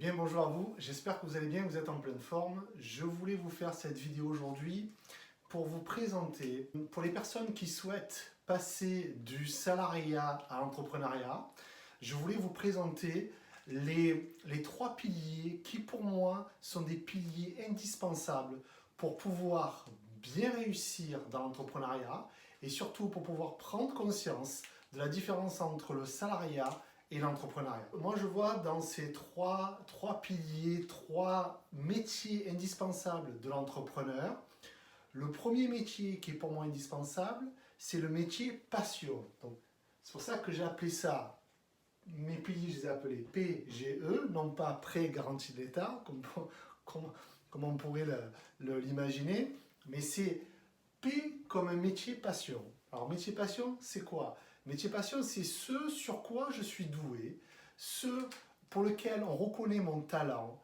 Bien, bonjour à vous, j'espère que vous allez bien, que vous êtes en pleine forme. Je voulais vous faire cette vidéo aujourd'hui pour vous présenter, pour les personnes qui souhaitent passer du salariat à l'entrepreneuriat, je voulais vous présenter les trois piliers qui pour moi sont des piliers indispensables pour pouvoir bien réussir dans l'entrepreneuriat et surtout pour pouvoir prendre conscience de la différence entre le salariat et l'entrepreneuriat. Moi, je vois dans ces trois piliers, trois métiers indispensables de l'entrepreneur. Le premier métier qui est pour moi indispensable, c'est le métier passion. Donc, c'est pour ça que j'ai appelé ça, mes piliers, je les ai appelés PGE, non pas prêt garantie de l'État, comme on pourrait l'imaginer, mais c'est P comme un métier passion. Alors, métier passion, c'est quoi? Métier passion, c'est ce sur quoi je suis doué, ce pour lequel on reconnaît mon talent,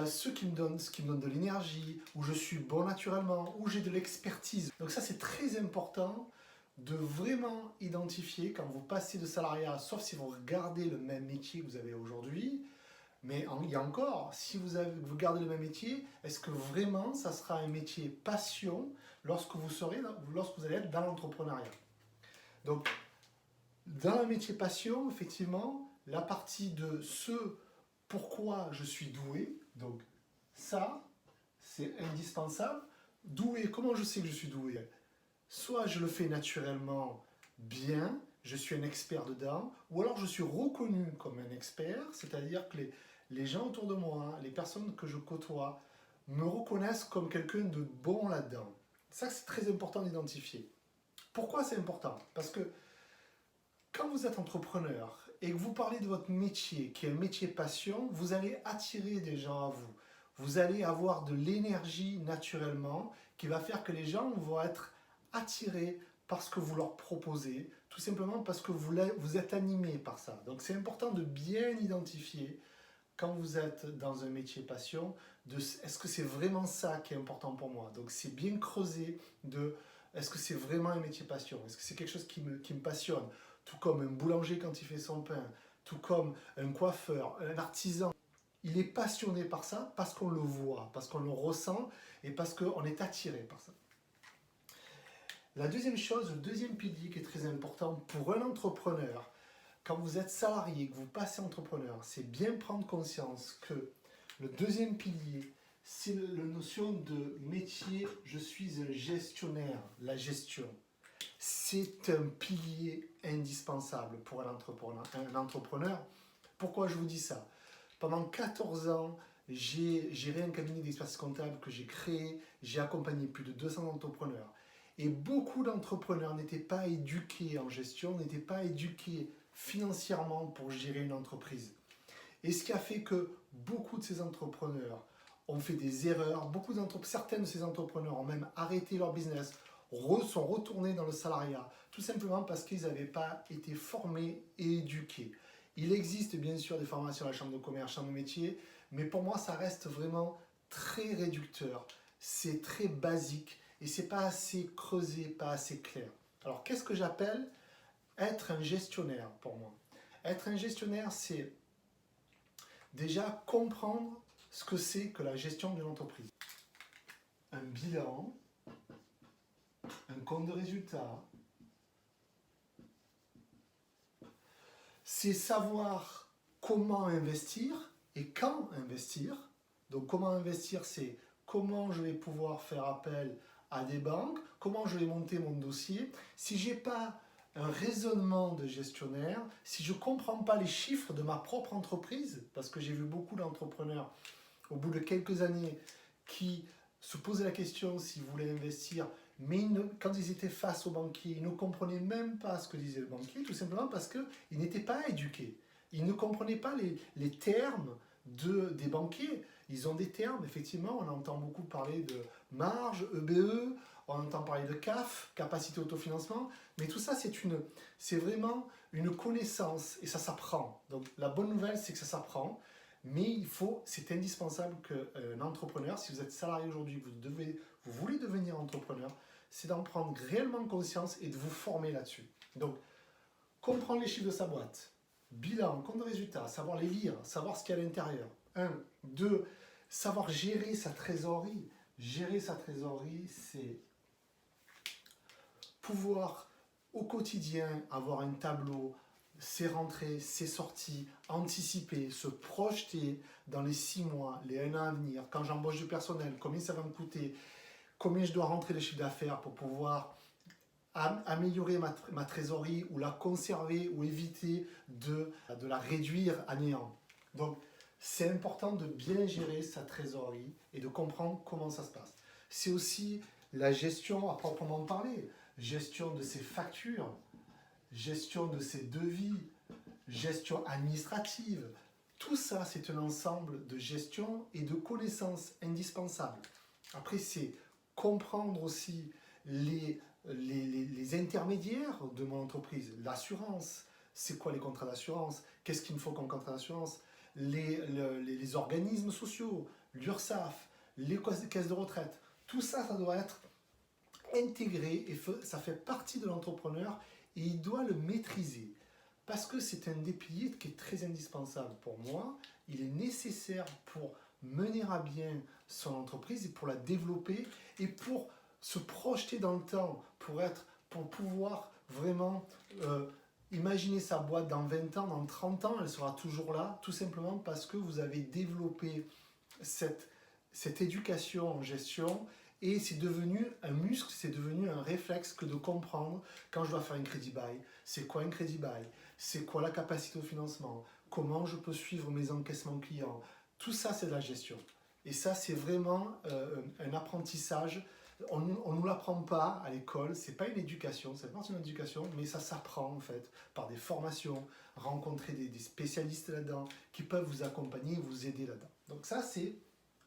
ce qui me donne de l'énergie, où je suis bon naturellement, où j'ai de l'expertise. Donc ça, c'est très important de vraiment identifier quand vous passez de salariat, sauf si vous regardez le même métier que vous avez aujourd'hui, mais il y a encore, si vous gardez le même métier, est-ce que vraiment ça sera un métier passion lorsque vous allez être dans l'entrepreneuriat? Donc, dans le métier passion, effectivement, la partie de ce pourquoi je suis doué, donc ça, c'est indispensable. Doué, comment je sais que je suis doué? Soit je le fais naturellement bien, je suis un expert dedans, ou alors je suis reconnu comme un expert, c'est-à-dire que les gens autour de moi, les personnes que je côtoie, me reconnaissent comme quelqu'un de bon là-dedans. Ça, c'est très important d'identifier. Pourquoi c'est important? Parce que quand vous êtes entrepreneur et que vous parlez de votre métier, qui est un métier passion, vous allez attirer des gens à vous. Vous allez avoir de l'énergie naturellement qui va faire que les gens vont être attirés par ce que vous leur proposez, tout simplement parce que vous êtes animé par ça. Donc c'est important de bien identifier quand vous êtes dans un métier passion, est-ce que c'est vraiment ça qui est important pour moi? Donc c'est bien creuser de est-ce que c'est vraiment un métier passion? Est-ce que c'est quelque chose qui me passionne? Tout comme un boulanger quand il fait son pain, tout comme un coiffeur, un artisan. Il est passionné par ça parce qu'on le voit, parce qu'on le ressent et parce qu'on est attiré par ça. La deuxième chose, le deuxième pilier qui est très important pour un entrepreneur, quand vous êtes salarié, que vous passez entrepreneur, c'est bien prendre conscience que le deuxième pilier, c'est la notion de métier, je suis un gestionnaire, la gestion. C'est un pilier indispensable pour un entrepreneur. Pourquoi je vous dis ça? Pendant 14 ans, j'ai géré un cabinet d'expertise comptable que j'ai créé, j'ai accompagné plus de 200 entrepreneurs. Et beaucoup d'entrepreneurs n'étaient pas éduqués en gestion, n'étaient pas éduqués financièrement pour gérer une entreprise. Et ce qui a fait que beaucoup de ces entrepreneurs ont fait des erreurs, certains de ces entrepreneurs ont même arrêté leur business, sont retournés dans le salariat, tout simplement parce qu'ils n'avaient pas été formés et éduqués. Il existe bien sûr des formations à la chambre de commerce, chambre de métier, mais pour moi ça reste vraiment très réducteur, c'est très basique et c'est pas assez creusé, pas assez clair. Alors qu'est-ce que j'appelle être un gestionnaire pour moi? Être un gestionnaire, c'est déjà comprendre ce que c'est que la gestion d'une entreprise. Un bilan, un compte de résultat, c'est savoir comment investir et quand investir. Donc comment investir, c'est comment je vais pouvoir faire appel à des banques, comment je vais monter mon dossier. Si je n'ai pas un raisonnement de gestionnaire, si je ne comprends pas les chiffres de ma propre entreprise, parce que j'ai vu beaucoup d'entrepreneurs au bout de quelques années qui se posaient la question s'ils voulaient investir, mais quand ils étaient face au banquier, ils ne comprenaient même pas ce que disait le banquier, tout simplement parce qu'ils n'étaient pas éduqués. Ils ne comprenaient pas les termes des banquiers. Ils ont des termes, effectivement, on entend beaucoup parler de marge, EBE, on entend parler de CAF, capacité autofinancement, mais tout ça c'est vraiment une connaissance et ça s'apprend. Donc la bonne nouvelle c'est que ça s'apprend, mais c'est indispensable qu'un entrepreneur, si vous êtes salarié aujourd'hui, vous voulez devenir entrepreneur, c'est d'en prendre réellement conscience et de vous former là-dessus. Donc, comprendre les chiffres de sa boîte, bilan, compte de résultat, savoir les lire, savoir ce qu'il y a à l'intérieur, Un. Deux, savoir gérer sa trésorerie. Gérer sa trésorerie, c'est pouvoir au quotidien avoir un tableau, ses rentrées, ses sorties, anticiper, se projeter dans les 6 mois, les 1 an à venir, quand j'embauche du personnel, combien ça va me coûter, combien je dois rentrer les chiffres d'affaires pour pouvoir améliorer ma trésorerie ou la conserver ou éviter de la réduire à néant. Donc, c'est important de bien gérer sa trésorerie et de comprendre comment ça se passe. C'est aussi la gestion à proprement parler, gestion de ses factures, gestion de ses devis, gestion administrative. Tout ça, c'est un ensemble de gestion et de connaissances indispensables. Après, c'est comprendre aussi les intermédiaires de mon entreprise, l'assurance, c'est quoi les contrats d'assurance, qu'est-ce qu'il me faut comme contrat d'assurance, les organismes sociaux, l'URSSAF, les caisses de retraite, tout ça, ça doit être intégré et ça fait partie de l'entrepreneur et il doit le maîtriser parce que c'est un des piliers qui est très indispensable pour moi. Il est nécessaire pour mener à bien son entreprise et pour la développer et pour se projeter dans le temps, pour pouvoir vraiment imaginer sa boîte dans 20 ans, dans 30 ans, elle sera toujours là, tout simplement parce que vous avez développé cette éducation en gestion et c'est devenu un muscle, c'est devenu un réflexe que de comprendre quand je dois faire un crédit bail, c'est quoi un crédit bail, c'est quoi la capacité au financement, comment je peux suivre mes encaissements clients, tout ça c'est de la gestion. Et ça c'est vraiment un apprentissage. On ne nous l'apprend pas à l'école, c'est pas une éducation, c'est pas une éducation, mais ça s'apprend en fait par des formations, rencontrer des spécialistes là-dedans qui peuvent vous accompagner et vous aider là-dedans. Donc ça c'est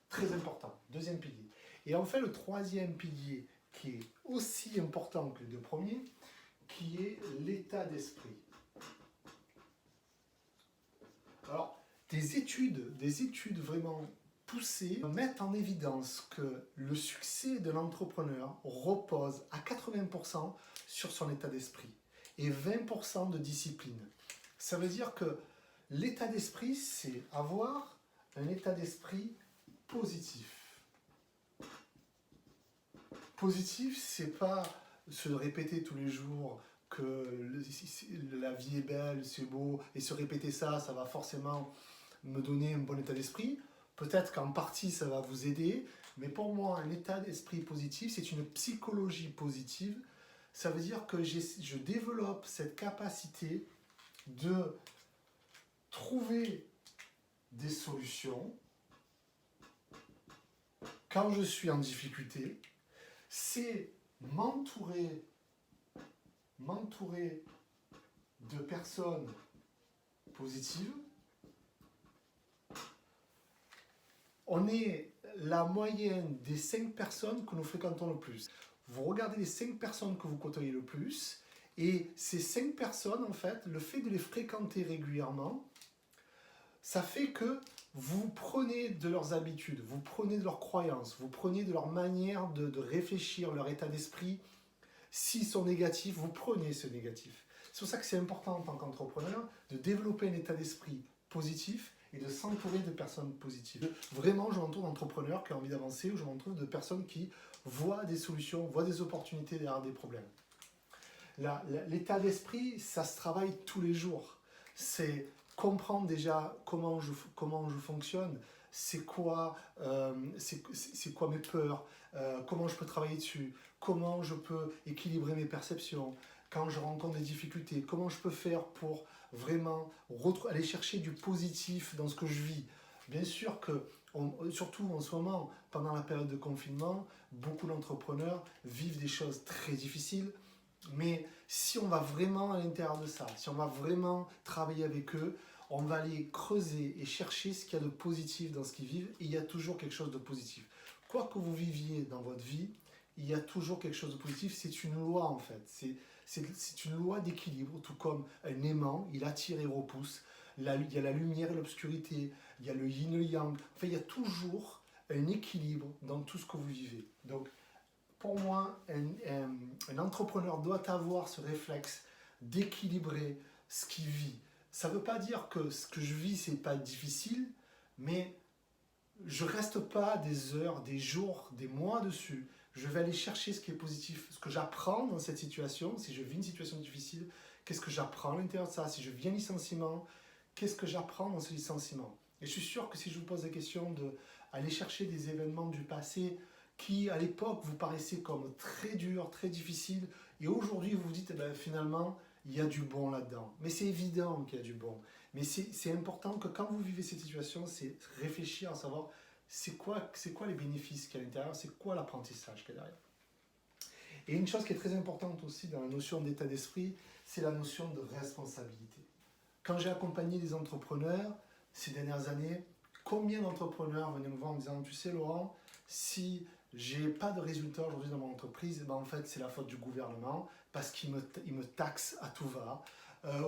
très important, deuxième pilier. Et enfin le troisième pilier qui est aussi important que les deux premiers, qui est l'état d'esprit. Alors des études vraiment poussées mettent en évidence que le succès de l'entrepreneur repose à 80% sur son état d'esprit et 20% de discipline. Ça veut dire que l'état d'esprit, c'est avoir un état d'esprit positif. Positif, c'est pas se répéter tous les jours que la vie est belle, c'est beau, et se répéter ça, ça va forcément me donner un bon état d'esprit. Peut-être qu'en partie, ça va vous aider, mais pour moi, un état d'esprit positif, c'est une psychologie positive. Ça veut dire que je développe cette capacité de trouver des solutions quand je suis en difficulté. C'est m'entourer de personnes positives. On est la moyenne des 5 personnes que nous fréquentons le plus. Vous regardez les 5 personnes que vous côtoyez le plus, et ces 5 personnes, en fait, le fait de les fréquenter régulièrement, ça fait que vous prenez de leurs habitudes, vous prenez de leurs croyances, vous prenez de leur manière de réfléchir, leur état d'esprit. S'ils sont négatifs, vous prenez ce négatif. C'est pour ça que c'est important en tant qu'entrepreneur de développer un état d'esprit positif et de s'entourer de personnes positives. Vraiment, je m'entoure d'entrepreneurs qui ont envie d'avancer ou je m'entoure de personnes qui voient des solutions, voient des opportunités derrière des problèmes. L'état d'esprit, ça se travaille tous les jours. C'est comprendre déjà comment je fonctionne, c'est quoi mes peurs, comment je peux travailler dessus, comment je peux équilibrer mes perceptions, quand je rencontre des difficultés, comment je peux faire pour vraiment aller chercher du positif dans ce que je vis. Bien sûr que, surtout en ce moment, pendant la période de confinement, beaucoup d'entrepreneurs vivent des choses très difficiles, mais si on va vraiment à l'intérieur de ça, si on va vraiment travailler avec eux, on va aller creuser et chercher ce qu'il y a de positif dans ce qu'ils vivent, et il y a toujours quelque chose de positif. Quoi que vous viviez dans votre vie, il y a toujours quelque chose de positif, c'est une loi en fait, c'est une loi d'équilibre, tout comme un aimant, il attire et repousse, il y a la lumière et l'obscurité, il y a le yin et le yang, enfin il y a toujours un équilibre dans tout ce que vous vivez. Donc pour moi, un entrepreneur doit avoir ce réflexe d'équilibrer ce qu'il vit. Ça ne veut pas dire que ce que je vis, c'est pas difficile, mais je ne reste pas des heures, des jours, des mois dessus. Je vais aller chercher ce qui est positif, ce que j'apprends dans cette situation. Si je vis une situation difficile, qu'est-ce que j'apprends à l'intérieur de ça? Si je vis un licenciement, qu'est-ce que j'apprends dans ce licenciement? Et je suis sûr que si je vous pose la question d'aller chercher des événements du passé qui, à l'époque, vous paraissaient comme très durs, très difficiles, et aujourd'hui, vous vous dites, eh ben, finalement, il y a du bon là-dedans. Mais c'est évident qu'il y a du bon. Mais c'est important que quand vous vivez cette situation, c'est réfléchir à savoir c'est quoi les bénéfices qu'il y a à l'intérieur, c'est quoi l'apprentissage qu'il y a derrière. Et une chose qui est très importante aussi dans la notion d'état d'esprit, c'est la notion de responsabilité. Quand j'ai accompagné des entrepreneurs ces dernières années, combien d'entrepreneurs venaient me voir en me disant, tu sais Laurent, si j'ai pas de résultats aujourd'hui dans mon entreprise, ben en fait c'est la faute du gouvernement parce qu'il me taxe à tout va.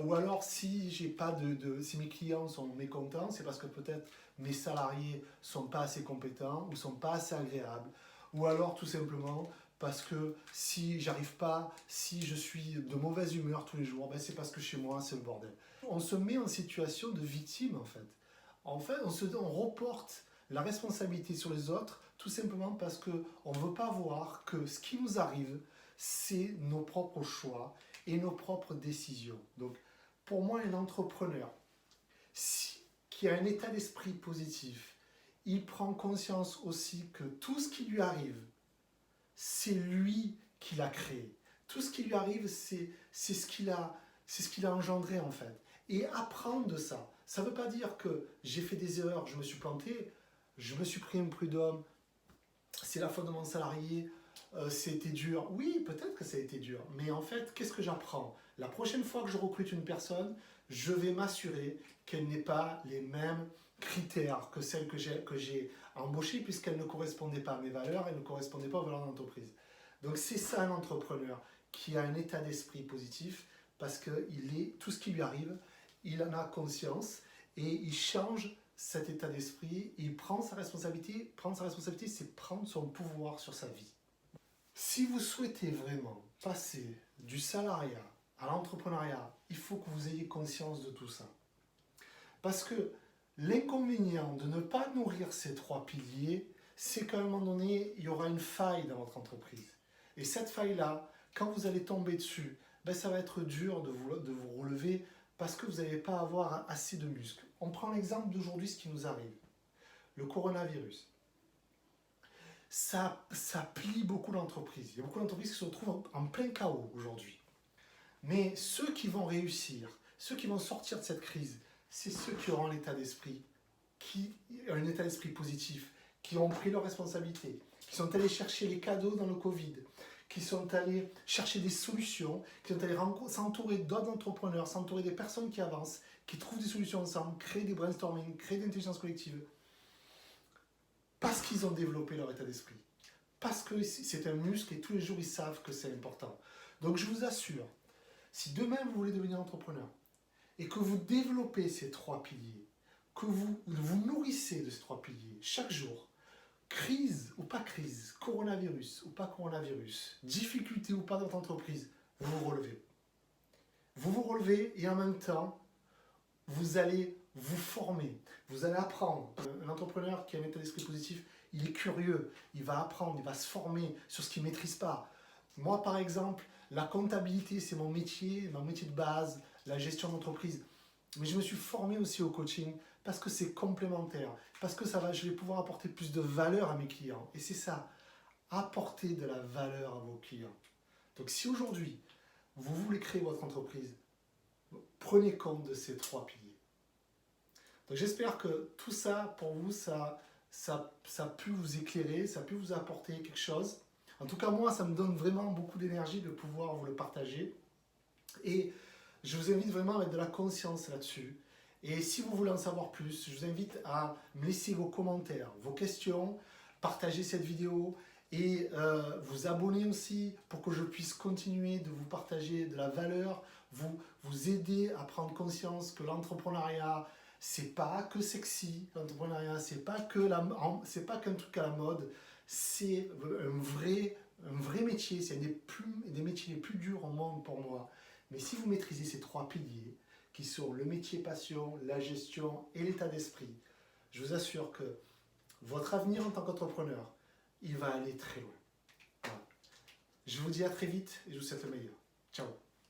Ou alors si j'ai pas si mes clients sont mécontents, c'est parce que peut-être mes salariés sont pas assez compétents ou sont pas assez agréables. Ou alors tout simplement parce que si j'arrive pas, si je suis de mauvaise humeur tous les jours, ben c'est parce que chez moi c'est le bordel. On se met en situation de victime en fait. En fait, on reporte la responsabilité sur les autres tout simplement parce qu'on ne veut pas voir que ce qui nous arrive, c'est nos propres choix et nos propres décisions. Donc, pour moi, un entrepreneur qui a un état d'esprit positif, il prend conscience aussi que tout ce qui lui arrive, c'est lui qui l'a créé. Tout ce qui lui arrive, c'est ce qu'il a engendré en fait. Et apprendre de ça. Ça ne veut pas dire que j'ai fait des erreurs, je me suis planté, je me suis pris un prud'homme, c'est la faute de mon salarié, c'était dur. Oui, peut-être que ça a été dur, mais en fait, qu'est-ce que j'apprends? La prochaine fois que je recrute une personne, je vais m'assurer qu'elle n'ait pas les mêmes critères que celle que j'ai embauchée, puisqu'elle ne correspondait pas à mes valeurs, elle ne correspondait pas aux valeurs de l'entreprise. Donc c'est ça un entrepreneur qui a un état d'esprit positif, parce que tout ce qui lui arrive, il en a conscience et il change cet état d'esprit, il prend sa responsabilité. Prendre sa responsabilité, c'est prendre son pouvoir sur sa vie. Si vous souhaitez vraiment passer du salariat à l'entrepreneuriat, il faut que vous ayez conscience de tout ça. Parce que l'inconvénient de ne pas nourrir ces trois piliers, c'est qu'à un moment donné, il y aura une faille dans votre entreprise. Et cette faille-là, quand vous allez tomber dessus, ben ça va être dur de vous relever parce que vous n'allez pas avoir assez de muscles. On prend l'exemple d'aujourd'hui, ce qui nous arrive. Le coronavirus. Ça plie beaucoup d'entreprises. Il y a beaucoup d'entreprises qui se retrouvent en plein chaos aujourd'hui. Mais ceux qui vont réussir, ceux qui vont sortir de cette crise, c'est ceux qui auront l'état d'esprit, qui ont un état d'esprit positif, qui ont pris leurs responsabilités, qui sont allés chercher les cadeaux dans le Covid, qui sont allés chercher des solutions, qui sont allés s'entourer d'autres entrepreneurs, s'entourer des personnes qui avancent, qui trouvent des solutions ensemble, créer des brainstorming, créer de l'intelligence collective, parce qu'ils ont développé leur état d'esprit, parce que c'est un muscle et tous les jours ils savent que c'est important. Donc je vous assure, si demain vous voulez devenir entrepreneur et que vous développez ces trois piliers, que vous vous nourrissez de ces trois piliers chaque jour, crise ou pas crise, coronavirus ou pas coronavirus, difficulté ou pas dans votre entreprise, vous vous relevez. Vous vous relevez et en même temps, vous allez vous former, vous allez apprendre. Un entrepreneur qui a un état d'esprit positif, il est curieux, il va apprendre, il va se former sur ce qu'il ne maîtrise pas. Moi, par exemple, la comptabilité, c'est mon métier de base, la gestion d'entreprise. Mais je me suis formé aussi au coaching parce que c'est complémentaire, parce que je vais pouvoir apporter plus de valeur à mes clients. Et c'est ça, apporter de la valeur à vos clients. Donc si aujourd'hui, vous voulez créer votre entreprise, prenez compte de ces trois piliers. Donc j'espère que tout ça, pour vous, ça a pu vous éclairer, ça a pu vous apporter quelque chose. En tout cas, moi, ça me donne vraiment beaucoup d'énergie de pouvoir vous le partager. Et je vous invite vraiment à mettre de la conscience là-dessus. Et si vous voulez en savoir plus, je vous invite à me laisser vos commentaires, vos questions, partager cette vidéo et vous abonner aussi pour que je puisse continuer de vous partager de la valeur, vous aider à prendre conscience que l'entrepreneuriat, c'est pas que sexy, l'entrepreneuriat, c'est pas qu'un truc à la mode, c'est un vrai métier, c'est un des métiers les plus durs au monde pour moi. Mais si vous maîtrisez ces trois piliers, qui sont le métier passion, la gestion et l'état d'esprit, je vous assure que votre avenir en tant qu'entrepreneur, il va aller très loin. Voilà. Je vous dis à très vite et je vous souhaite le meilleur. Ciao.